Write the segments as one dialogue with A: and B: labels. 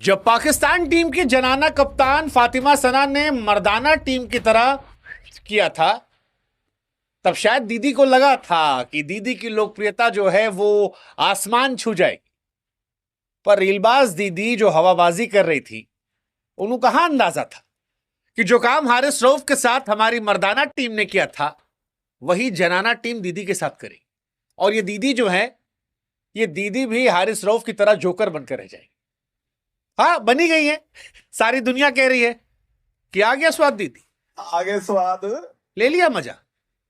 A: जब पाकिस्तान टीम की जनाना कप्तान फातिमा सना ने मर्दाना टीम की तरह किया था, तब शायद दीदी को लगा था कि दीदी की लोकप्रियता जो है वो आसमान छू जाएगी। पर रीलबाज दीदी जो हवाबाजी कर रही थी, उन्हें कहां अंदाजा था कि जो काम हारिस रऊफ के साथ हमारी मर्दाना टीम ने किया था, वही जनाना टीम दीदी के साथ करेगी। और ये दीदी जो है, ये दीदी भी हारिस रऊफ की तरह जोकर बनकर रह जाएगी। हाँ, बनी गई है। सारी दुनिया कह रही है कि आ गया स्वाद दीदी,
B: आगे स्वाद
A: ले लिया मजा,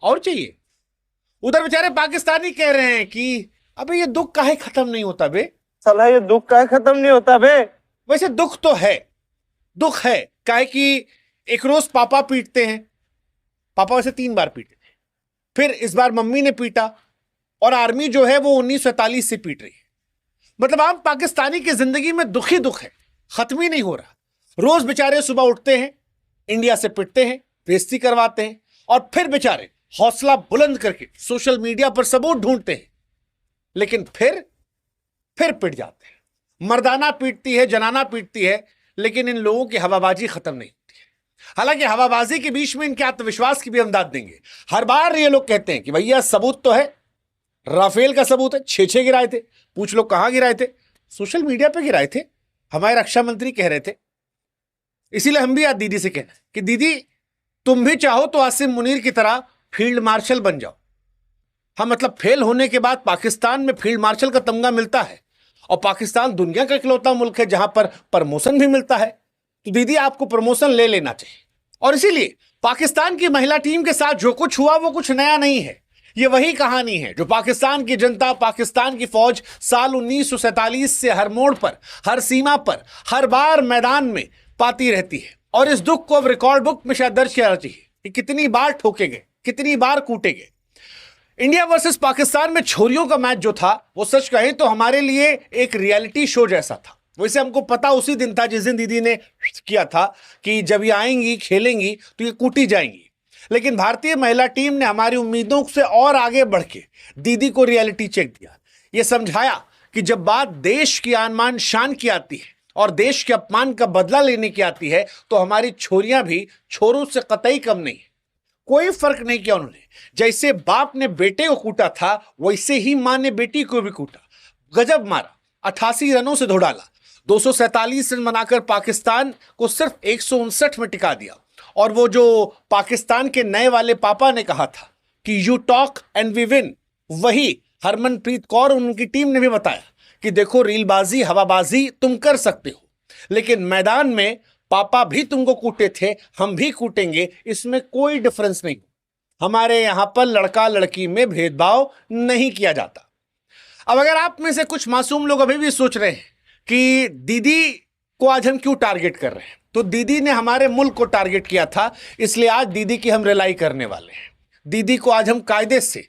A: और चाहिए। उधर बेचारे पाकिस्तानी कह रहे हैं कि अबे ये दुख काहे खत्म नहीं होता बे।
B: साला ये दुख काहे खत्म नहीं होता बे।
A: वैसे दुख तो है, दुख है काहे कि एक रोज पापा पीटते हैं, पापा वैसे 3 बार पीटे थे, फिर इस बार मम्मी ने पीटा, और आर्मी जो है वो 1947 से पीट रही है। मतलब आम पाकिस्तानी की जिंदगी में दुख ही दुख है, खत्म ही नहीं हो रहा। रोज बेचारे सुबह उठते हैं, इंडिया से पिटते हैं, बेइज्जती करवाते हैं, और फिर बेचारे हौसला बुलंद करके सोशल मीडिया पर सबूत ढूंढते हैं, लेकिन फिर पिट जाते हैं। मर्दाना पीटती है, जनाना पीटती है, लेकिन इन लोगों की हवाबाजी खत्म नहीं होती है। हालांकि हवाबाजी के बीच में इनके आत्मविश्वास की भी हम दाद देंगे। हर बार ये लोग कहते हैं कि भैया सबूत तो है, राफेल का सबूत है, 6 गिराए थे। पूछ लो कहां गिराए थे? सोशल मीडिया पे गिराए थे, हमारे रक्षा मंत्री कह रहे थे। इसीलिए हम भी आज दीदी से कह रहे हैं कि दीदी तुम भी चाहो तो आसिम मुनीर की तरह फील्ड मार्शल बन जाओ। हाँ, मतलब फेल होने के बाद पाकिस्तान में फील्ड मार्शल का तमगा मिलता है, और पाकिस्तान दुनिया का इकलौता मुल्क है जहां पर प्रमोशन भी मिलता है। तो दीदी आपको प्रमोशन ले लेना चाहिए। और इसीलिए पाकिस्तान की महिला टीम के साथ जो कुछ हुआ वो कुछ नया नहीं है। ये वही कहानी है जो पाकिस्तान की जनता, पाकिस्तान की फौज साल 1947 से हर मोड़ पर, हर सीमा पर, हर बार मैदान में पाती रहती है। और इस दुख को अब रिकॉर्ड बुक में शायद दर्ज किया चाहिए कि कितनी बार ठोके गए, कितनी बार कूटे गए। इंडिया वर्सेस पाकिस्तान में छोरियों का मैच जो था, वो सच कहें तो हमारे लिए एक रियलिटी शो जैसा था। वैसे हमको पता उसी दिन था जिस दिन दीदी ने किया था कि जब ये आएंगी, खेलेंगी तो ये कूटी जाएंगी। लेकिन भारतीय महिला टीम ने हमारी उम्मीदों से और आगे बढ़ के दीदी को रियलिटी चेक दिया। ये समझाया कि जब बात देश की आन बान शान की आती है और देश के अपमान का बदला लेने की आती है, तो हमारी छोरियां भी छोरों से कतई कम नहीं है। कोई फर्क नहीं किया उन्होंने। जैसे बाप ने बेटे को कूटा था, वैसे ही मां ने बेटी को भी कूटा। गजब मारा, 88 रनों से धो डाला, 247 रन बनाकर पाकिस्तान को सिर्फ 159 में टिका दिया। और वो जो पाकिस्तान के नए वाले पापा ने कहा था कि you talk and we win, वही हरमनप्रीत कौर उनकी टीम ने भी बताया कि देखो रीलबाजी, हवाबाजी तुम कर सकते हो, लेकिन मैदान में पापा भी तुमको कूटे थे, हम भी कूटेंगे, इसमें कोई डिफरेंस नहीं। हमारे यहां पर लड़का लड़की में भेदभाव नहीं किया जाता। अब अगर आप में से कुछ मासूम लोग अभी भी सोच रहे हैं कि दीदी को आज हम क्यों टारगेट कर रहे हैं, तो दीदी ने हमारे मुल्क को टारगेट किया था, इसलिए आज दीदी की हम रिलाई करने वाले हैं। दीदी को आज हम कायदे से,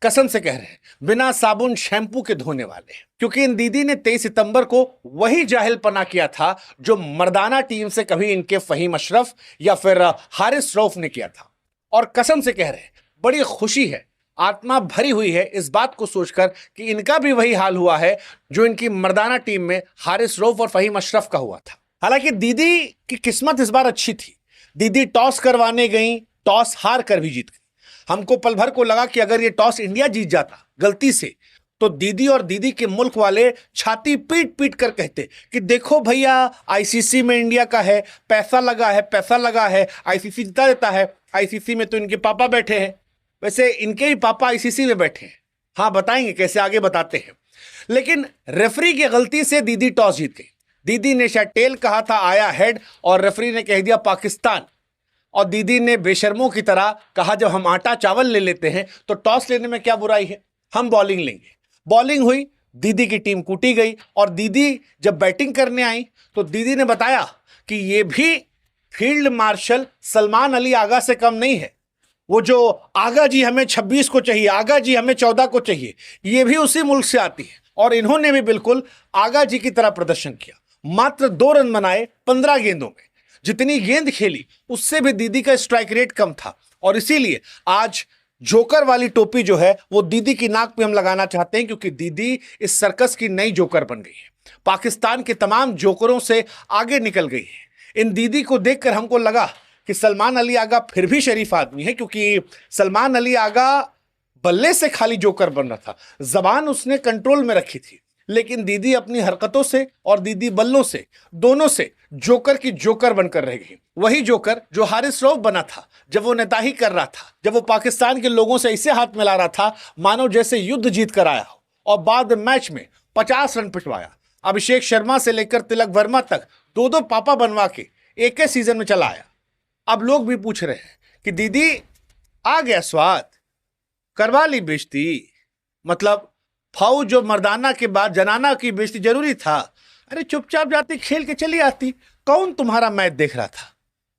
A: कसम से कह रहे हैं, बिना साबुन शैम्पू के धोने वाले हैं। क्योंकि इन दीदी ने 23 सितंबर को वही जाहिलपना किया था जो मर्दाना टीम से कभी इनके फहीम अशरफ या फिर हारिस रऊफ ने किया था। और कसम से कह रहे हैं, बड़ी खुशी है, आत्मा भरी हुई है इस बात को सोचकर कि इनका भी वही हाल हुआ है जो इनकी मर्दाना टीम में हारिस रऊफ और फहीम अशरफ का हुआ था। हालांकि दीदी की किस्मत इस बार अच्छी थी। दीदी टॉस करवाने गई, टॉस हार कर भी जीत गई। हमको पल भर को लगा कि अगर ये टॉस इंडिया जीत जाता गलती से, तो दीदी और दीदी के मुल्क वाले छाती पीट पीट कर कहते कि देखो भैया, आईसीसी में इंडिया का है, पैसा लगा है, पैसा लगा है, आईसीसी जिता देता है। आईसीसी में तो इनके पापा बैठे हैं, वैसे इनके ही पापा आईसीसी में बैठे हैं। हाँ, बताएंगे कैसे, आगे बताते हैं। लेकिन रेफरी की गलती से दीदी टॉस जीत गई। दीदी ने शायद टेल कहा था, आया हेड, और रेफरी ने कह दिया पाकिस्तान। और दीदी ने बेशर्मों की तरह कहा जब हम आटा चावल ले लेते हैं तो टॉस लेने में क्या बुराई है, हम बॉलिंग लेंगे। बॉलिंग हुई, दीदी की टीम कूटी गई, और दीदी जब बैटिंग करने आई तो दीदी ने बताया कि ये भी फील्ड मार्शल सलमान अली आगा से कम नहीं है। वो जो आगा जी हमें 26 को चाहिए, आगा जी हमें 14 को चाहिए, ये भी उसी मुल्क से आती है। और इन्होंने भी बिल्कुल आगा जी की तरह प्रदर्शन किया। मात्र 2 रन बनाए 15 गेंदों में। जितनी गेंद खेली उससे भी दीदी का स्ट्राइक रेट कम था, और इसीलिए आज जोकर वाली टोपी जो है वो दीदी की नाक पे हम लगाना चाहते हैं, क्योंकि दीदी इस सर्कस की नई जोकर बन गई है, पाकिस्तान के तमाम जोकरों से आगे निकल गई है। इन दीदी को देखकर हमको लगा कि सलमान अली आगा फिर भी शरीफ आदमी है, क्योंकि सलमान अली आगा बल्ले से खाली जोकर बन रहा था, जबान उसने कंट्रोल में रखी थी, लेकिन दीदी अपनी हरकतों से और दीदी बल्लों से, दोनों से जोकर की जोकर बनकर रह गई। वही जोकर जो हारिस रऊफ बना था जब वो नेताही कर रहा था, जब वो पाकिस्तान के लोगों से ऐसे हाथ मिला रहा था मानो जैसे युद्ध जीत कर आया हो, और बाद मैच में 50 रन पिटवाया। अभिषेक शर्मा से लेकर तिलक वर्मा तक दो दो पापा बनवा के एक ही सीजन में चला आया। अब लोग भी पूछ रहे हैं कि दीदी आ गया स्वाद, करवा ली बेइज्जती, मतलब फाऊ जो मर्दाना के बाद जनाना की बेइज्जती जरूरी था? अरे चुपचाप जाती खेल के चली आती, कौन तुम्हारा मैच देख रहा था?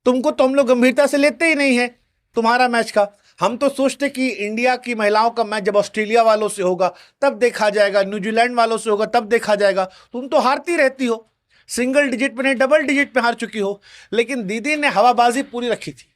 A: तुमको तो हम लोग गंभीरता से लेते ही नहीं है तुम्हारा मैच का। हम तो सोचते कि इंडिया की महिलाओं का मैच जब ऑस्ट्रेलिया वालों से होगा तब देखा जाएगा, न्यूजीलैंड वालों से होगा तब देखा जाएगा। तुम तो हारती रहती हो, सिंगल डिजिट पे नहीं डबल डिजिट पे हार चुकी हो। लेकिन दीदी ने हवाबाजी पूरी रखी थी,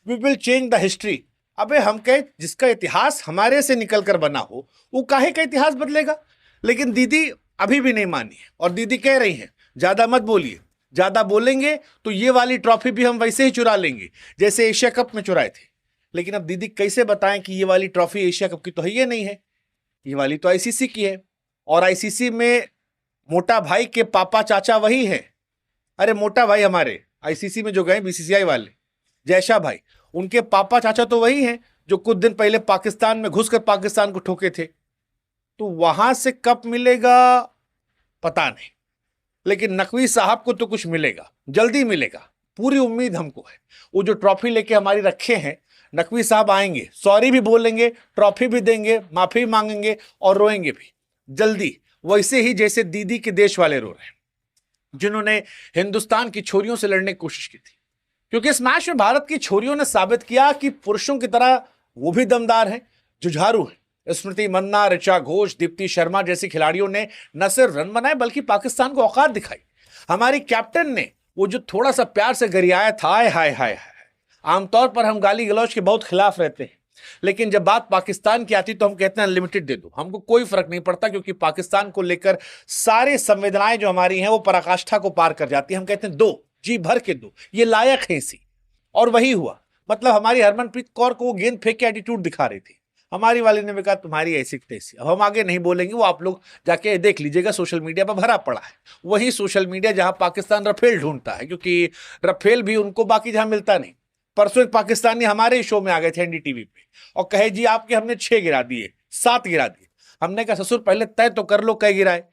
A: we will change the history. अबे हम कहे जिसका इतिहास हमारे से निकल कर बना हो वो काहे का इतिहास बदलेगा? लेकिन दीदी अभी भी नहीं मानी है, और दीदी कह रही हैं ज्यादा मत बोलिए, ज्यादा बोलेंगे तो ये वाली ट्रॉफी भी हम वैसे ही चुरा लेंगे जैसे एशिया कप में चुराए थे। लेकिन अब दीदी कैसे बताएं कि ये वाली ट्रॉफी एशिया कप की तो है ये नहीं है, ये वाली तो आईसीसी की है, और आईसीसी में मोटा भाई के पापा चाचा वही है। अरे मोटा भाई हमारे आईसीसी में जो गए बीसीसीआई वाले जयशाह भाई, उनके पापा चाचा तो वही हैं जो कुछ दिन पहले पाकिस्तान में घुसकर पाकिस्तान को ठोके थे। तो वहां से कप मिलेगा पता नहीं, लेकिन नकवी साहब को तो कुछ मिलेगा, जल्दी मिलेगा, पूरी उम्मीद हमको है। वो जो ट्रॉफी लेके हमारी रखे हैं, नकवी साहब आएंगे, सॉरी भी बोलेंगे, ट्रॉफी भी देंगे, माफी मांगेंगे और रोएंगे भी जल्दी, वैसे ही जैसे दीदी के देश वाले रो रहे हैं जिन्होंने हिंदुस्तान की छोरियों से लड़ने की कोशिश की थी। क्योंकि इस मैच में भारत की छोरियों ने साबित किया कि पुरुषों की तरह वो भी दमदार हैं, जुझारू हैं। स्मृति मंदाना, ऋचा घोष, दीप्ति शर्मा जैसी खिलाड़ियों ने न सिर्फ रन बनाए बल्कि पाकिस्तान को औकात दिखाई। हमारी कैप्टन ने वो जो थोड़ा सा प्यार से गरियाया था, हाय हाय हाय, आमतौर पर हम गाली गलौज के बहुत खिलाफ रहते हैं, लेकिन जब बात पाकिस्तान की आती तो हम कहते हैं अनलिमिटेड दे दो, हमको कोई फर्क नहीं पड़ता, क्योंकि पाकिस्तान को लेकर सारी संवेदनाएं जो हमारी हैं वो पराकाष्ठा को पार कर जाती है। हम कहते हैं दो, जी भर के दो, ये लायक है इसी। और वही हुआ, मतलब हमारी हरमनप्रीत कौर को वो गेंद फेंक के एटीट्यूड दिखा रही थी, हमारी वाली ने भी कहा तुम्हारी ऐसी तैसी। अब हम आगे नहीं बोलेंगे, वो आप लोग जाके देख लीजिएगा, सोशल मीडिया पर भरा पड़ा है। वही सोशल मीडिया जहां पाकिस्तान रफेल ढूंढता है, क्योंकि रफेल भी उनको बाकी जहां मिलता नहीं। परसों एक पाकिस्तानी हमारे शो में आ गए थे एनडीटीवी पे और कहे जी आपके हमने 6 गिरा दिए, 7 गिरा दिए। हमने कहा ससुर पहले तय तो कर लो कई गिराए।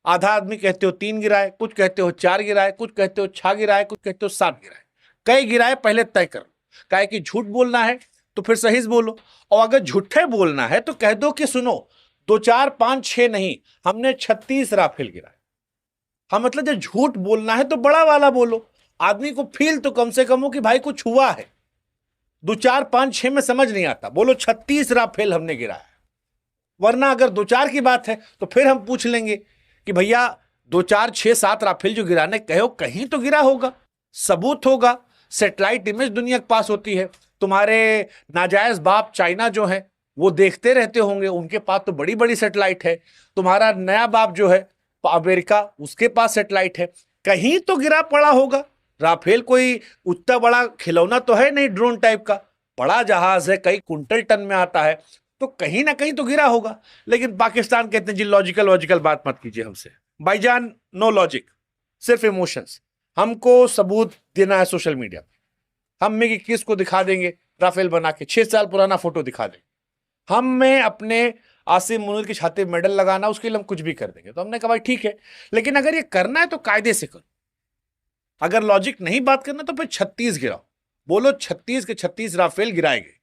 A: आधा आदमी कहते हो 3 गिराए, कुछ कहते हो 4 गिराए, कुछ कहते हो 6 गिराए, कुछ कहते हो 7 गिराए। कई गिराए पहले तय करो। कहे कि झूठ बोलना है तो फिर सही से बोलो, और अगर झूठे बोलना है तो कह दो कि सुनो 2 4 5 6 नहीं, हमने 36 राफेल गिराए। हाँ, मतलब जब झूठ बोलना है तो बड़ा वाला बोलो, आदमी को फील तो कम से कम हो कि भाई कुछ हुआ है। 2 4 5 6 में समझ नहीं आता, बोलो 36 राफेल हमने गिराया। वरना अगर 2 4 की बात है तो फिर हम पूछ लेंगे कि भैया 2 4 6 7 राफेल जो गिराने कहो कहीं तो गिरा होगा, सबूत होगा। सैटेलाइट इमेज दुनिया के पास होती है। तुम्हारे नाजायज बाप चाइना जो है वो देखते रहते होंगे, उनके पास तो बड़ी बड़ी सैटेलाइट है। तुम्हारा नया बाप जो है अमेरिका, उसके पास सैटेलाइट है, कहीं तो गिरा पड़ा होगा। राफेल कोई उतना बड़ा खिलौना तो है नहीं, ड्रोन टाइप का बड़ा जहाज है, कई कुंटल टन में आता है, तो कहीं ना कहीं तो गिरा होगा। लेकिन पाकिस्तान कहते हैं जी लॉजिकल बात मत कीजिए हमसे। भाईजान नो लॉजिक, सिर्फ इमोशंस। हमको सबूत देना है सोशल मीडिया पे, हम में किस को दिखा देंगे राफेल बना के, 6 साल पुराना फोटो दिखा देंगे। हम में अपने आसिम मुनीर की छाती में मेडल लगाना, उसके लिए हम कुछ भी कर देंगे। तो हमने कहा भाई ठीक है, लेकिन अगर ये करना है तो कायदे से करो। अगर लॉजिक नहीं बात करना तो फिर 36 गिराओ, बोलो 36 के 36 राफेल गिराए गए।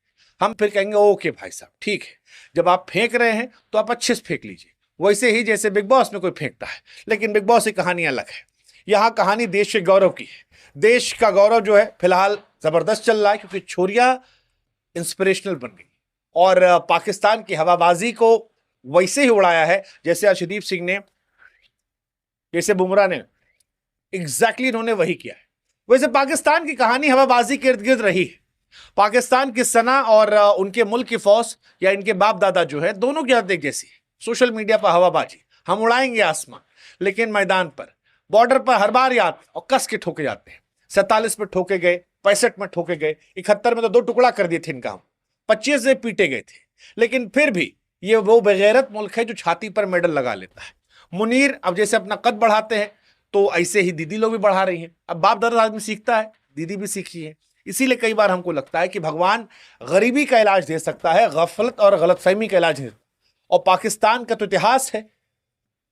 A: हम फिर कहेंगे ओके भाई साहब ठीक है, जब आप फेंक रहे हैं तो आप अच्छे से फेंक लीजिए, वैसे ही जैसे बिग बॉस में कोई फेंकता है। लेकिन बिग बॉस की कहानी अलग है, यहां कहानी देश के गौरव की है। देश का गौरव जो है फिलहाल जबरदस्त चल रहा है, क्योंकि छोरिया इंस्पिरेशनल बन गई और पाकिस्तान की हवाबाजी को वैसे ही उड़ाया है जैसे अर्शदीप सिंह ने, जैसे बुमराह ने, एग्जैक्टली इन्होंने वही किया है। वैसे पाकिस्तान की कहानी हवाबाजी के इर्द गिर्द रही है। पाकिस्तान की सना और उनके मुल्क की फौज या इनके बाप दादा जो है, दोनों की आदत एक जैसी है। सोशल मीडिया पर हवाबाजी, हम उड़ाएंगे आसमान, लेकिन मैदान पर, बॉर्डर पर हर बार याद और कस के ठोके जाते हैं। 47 में ठोके गए, 65 में ठोके गए, 71 में तो 2 टुकड़ा कर दिए थे इनका हम, 25 से पीटे गए थे। लेकिन फिर भी ये वो बेगैरत मुल्क है जो छाती पर मेडल लगा लेता है। मुनीर अब जैसे अपना कद बढ़ाते हैं तो ऐसे ही दीदी लोग भी बढ़ा रही हैं। अब बाप दादा आदमी सीखता है, दीदी भी सीखी है। इसीलिए कई बार हमको लगता है कि भगवान गरीबी का इलाज दे सकता है, गफलत और गलतफहमी का इलाज नहीं। और पाकिस्तान का तो इतिहास है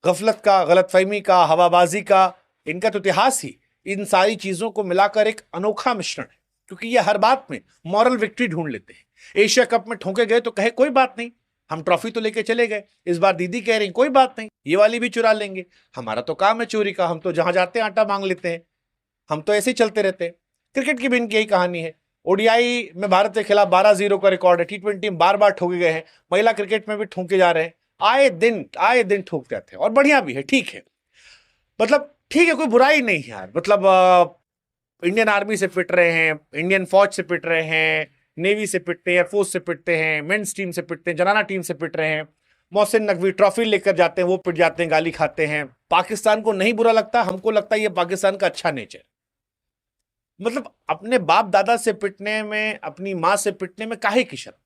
A: गफलत का, गलतफहमी का, हवाबाजी का, इनका तो इतिहास ही इन सारी चीजों को मिलाकर एक अनोखा मिश्रण है। क्योंकि ये हर बात में मॉरल विक्ट्री ढूंढ लेते हैं। एशिया कप में ठोके गए तो कहे कोई बात नहीं, हम ट्रॉफी तो लेके चले गए। इस बार दीदी कह रही कोई बात नहीं, ये वाली भी चुरा लेंगे, हमारा तो काम है चोरी का, हम तो जहां जाते हैं आटा मांग लेते हैं, हम तो ऐसे ही चलते रहते हैं। क्रिकेट की भी इनकी यही कहानी है। ओडीआई में भारत के खिलाफ 12-0 का रिकॉर्ड है। टी20 में बार बार ठोके गए हैं, महिला क्रिकेट में भी ठोके जा रहे हैं, आए दिन ठोक जाते हैं। और बढ़िया भी है, ठीक है, मतलब ठीक है, कोई बुराई नहीं है यार। मतलब इंडियन आर्मी से पिट रहे हैं, इंडियन फौज से पिट रहे हैं, नेवी से पिटते हैं, एयरफोर्स से पिटते हैं, मेंस टीम से पिटते हैं, जनाना टीम से पिट रहे हैं। मोहसिन नकवी ट्रॉफी लेकर जाते हैं, वो पिट जाते हैं, गाली खाते हैं। पाकिस्तान को नहीं बुरा लगता, हमको लगता है ये पाकिस्तान का अच्छा नेचर। मतलब अपने बाप दादा से पिटने में, अपनी मां से पिटने में काहे की शर्म?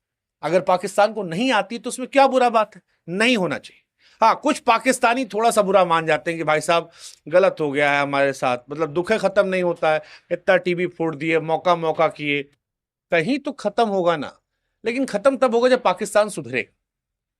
A: अगर पाकिस्तान को नहीं आती तो उसमें क्या बुरा बात है? नहीं होना चाहिए। हाँ, कुछ पाकिस्तानी थोड़ा सा बुरा मान जाते हैं कि भाई साहब गलत हो गया है हमारे साथ, मतलब दुख खत्म नहीं होता है, इतना टीवी फोड़ दिए, मौका मौका किए, कहीं तो खत्म होगा ना। लेकिन खत्म तब होगा जब पाकिस्तान सुधरेगा।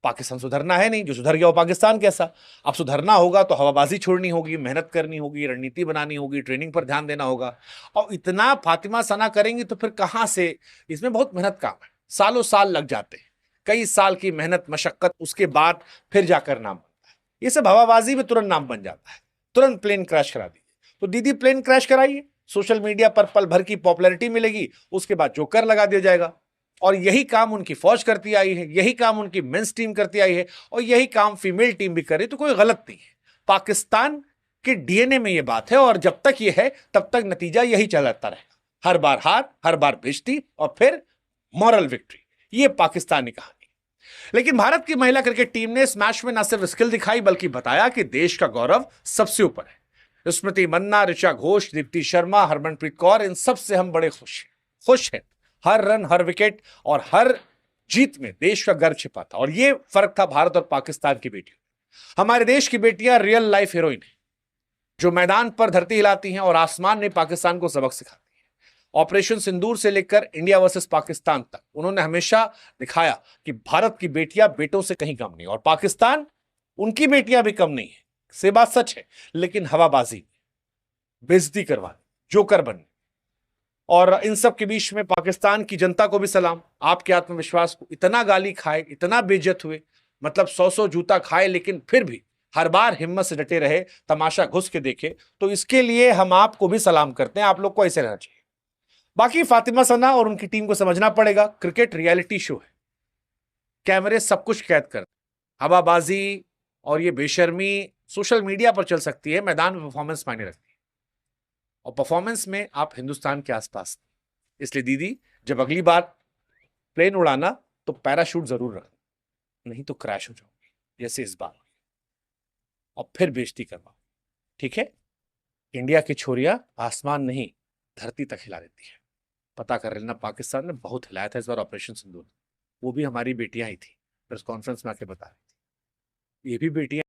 A: पाकिस्तान सुधरना है नहीं, जो सुधर गया वो पाकिस्तान कैसा। अब सुधरना होगा तो हवाबाजी छोड़नी होगी, मेहनत करनी होगी, रणनीति बनानी होगी, ट्रेनिंग पर ध्यान देना होगा। और इतना फातिमा सना करेंगी तो फिर कहां से? इसमें बहुत मेहनत काम है, सालों साल लग जाते हैं, कई साल की मेहनत मशक्कत, उसके बाद फिर जाकर नाम बनता है। ये सब हवाबाजी में तुरंत नाम बन जाता है, तुरंत प्लेन क्रैश करा दीजिए। तो दीदी प्लेन क्रैश कराइए, सोशल मीडिया पर पल भर की पॉपुलैरिटी मिलेगी, उसके बाद जोकर लगा दिया जाएगा। और यही काम उनकी फौज करती आई है, यही काम उनकी मेंस टीम करती आई है, और यही काम फीमेल टीम भी करे, तो कोई गलत नहीं है। पाकिस्तान के डीएनए में यह बात है, और जब तक यह है तब तक नतीजा यही चलता रहेगा, हर बार हार, हर बार बेइज्जती, और फिर मॉरल विक्ट्री। ये पाकिस्तानी कहानी। लेकिन भारत की महिला क्रिकेट टीम ने इस मैच में न सिर्फ स्किल दिखाई, बल्कि बताया कि देश का गौरव सबसे ऊपर है। स्मृति मन्ना, ऋचा घोष, दीप्ति शर्मा, हरमनप्रीत कौर, इन सब से हम बड़े खुश हैं। हर रन, हर विकेट और हर जीत में देश का गर्व छिपा था। और यह फर्क था भारत और पाकिस्तान की बेटियों। हमारे देश की बेटियां रियल लाइफ हीरोइन है, जो मैदान पर धरती हिलाती हैं और आसमान में पाकिस्तान को सबक सिखाती हैं। ऑपरेशन सिंदूर से लेकर इंडिया वर्सेस पाकिस्तान तक उन्होंने हमेशा दिखाया कि भारत की बेटियां बेटों से कहीं कम नहीं, और पाकिस्तान उनकी बेटियां भी कम नहीं है। से बात सच है, लेकिन हवाबाजी, बेइज्जती करवाने, जोकर बनने, और इन सब के बीच में पाकिस्तान की जनता को भी सलाम। आपके आत्मविश्वास को, इतना गाली खाए, इतना बेइज्जत हुए, मतलब 100 जूता खाए, लेकिन फिर भी हर बार हिम्मत से डटे रहे, तमाशा घुस के देखे, तो इसके लिए हम आपको भी सलाम करते हैं। आप लोग को ऐसे रहना चाहिए। बाकी फातिमा सना और उनकी टीम को समझना पड़ेगा, क्रिकेट रियलिटी शो है, कैमरे सब कुछ कैद कर। हवाबाजी और ये बेशर्मी सोशल मीडिया पर चल सकती है, मैदान में परफॉर्मेंस मायने रखती है, और परफॉर्मेंस में आप हिंदुस्तान के आसपास। इसलिए दीदी, जब अगली बार प्लेन उड़ाना तो पैराशूट जरूर रखना, नहीं तो क्रैश हो जाओगे जैसे इस बार, और फिर बेइज्जती करवाओ। ठीक है? इंडिया की छोरियां आसमान नहीं, धरती तक हिला देती है। पता कर लेना, पाकिस्तान ने बहुत हिलाया था इस बार ऑपरेशन सिंदूर, वो भी हमारी बेटियां ही थी। प्रेस कॉन्फ्रेंस में आके बता रही थी, ये भी बेटियां